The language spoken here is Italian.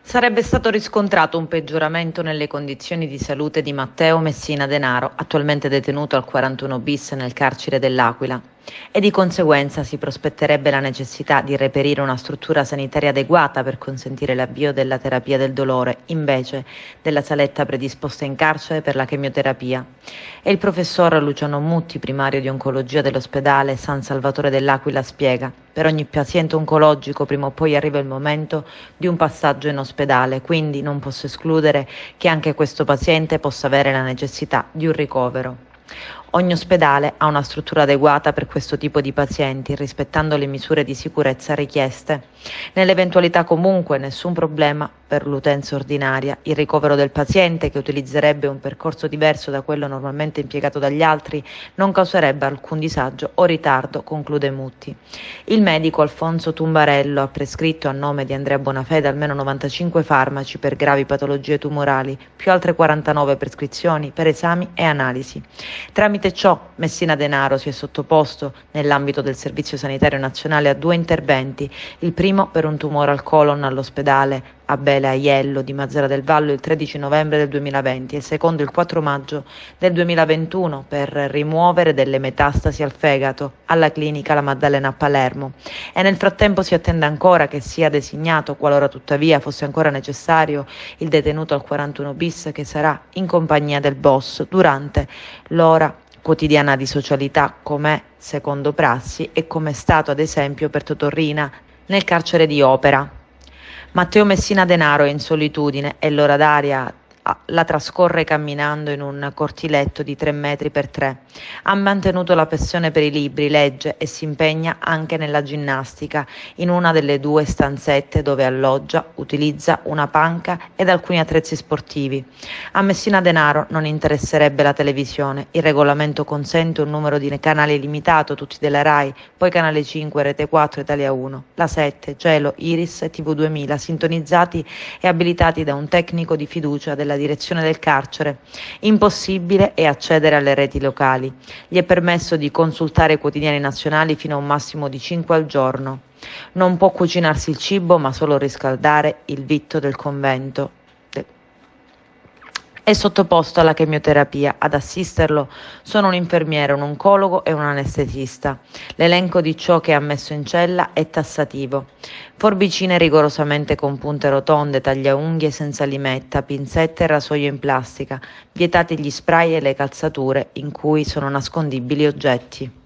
Sarebbe stato riscontrato un peggioramento nelle condizioni di salute di Matteo Messina Denaro, attualmente detenuto al 41 bis nel carcere dell'Aquila, e di conseguenza si prospetterebbe la necessità di reperire una struttura sanitaria adeguata per consentire l'avvio della terapia del dolore, invece della saletta predisposta in carcere per la chemioterapia. E il professor Luciano Mutti, primario di oncologia dell'ospedale San Salvatore dell'Aquila, spiega: per ogni paziente oncologico prima o poi arriva il momento di un passaggio in ospedale, quindi non posso escludere che anche questo paziente possa avere la necessità di un ricovero. Ogni ospedale ha una struttura adeguata per questo tipo di pazienti, rispettando le misure di sicurezza richieste. Nell'eventualità comunque nessun problema per l'utenza ordinaria, il ricovero del paziente, che utilizzerebbe un percorso diverso da quello normalmente impiegato dagli altri, non causerebbe alcun disagio o ritardo, conclude Mutti. Il medico Alfonso Tumbarello ha prescritto a nome di Andrea Bonafede almeno 95 farmaci per gravi patologie tumorali, più altre 49 prescrizioni per esami e analisi. Tramite ciò Messina Denaro si è sottoposto, nell'ambito del Servizio Sanitario Nazionale, a 2 interventi, il primo per un tumore al colon all'ospedale Abele Aiello di Mazara del Vallo il 13 novembre del 2020 e il secondo il 4 maggio del 2021 per rimuovere delle metastasi al fegato alla clinica La Maddalena a Palermo. E nel frattempo si attende ancora che sia designato, qualora tuttavia fosse ancora necessario, il detenuto al 41 bis che sarà in compagnia del boss durante l'ora quotidiana di socialità, com'è secondo prassi e come è stato ad esempio per Totorrina nel carcere di Opera. Matteo Messina Denaro è in solitudine e l'ora d'aria la trascorre camminando in un cortiletto di 3 metri per 3. Ha mantenuto la passione per i libri, legge e si impegna anche nella ginnastica in una delle 2 stanzette dove alloggia, utilizza una panca ed alcuni attrezzi sportivi. A Messina Denaro non interesserebbe la televisione, il regolamento consente un numero di canali limitato, tutti della Rai, poi Canale 5, Rete 4, Italia 1, La 7, Cielo, Iris e TV 2000, sintonizzati e abilitati da un tecnico di fiducia della direzione del carcere. Impossibile è accedere alle reti locali. Gli è permesso di consultare i quotidiani nazionali fino a un massimo di 5 al giorno. Non può cucinarsi il cibo, ma solo riscaldare il vitto del convento. È sottoposto alla chemioterapia. Ad assisterlo sono un infermiere, un oncologo e un anestesista. L'elenco di ciò che ha messo in cella è tassativo. Forbicine rigorosamente con punte rotonde, tagliaunghie senza limetta, pinzette e rasoio in plastica. Vietati gli spray e le calzature in cui sono nascondibili oggetti.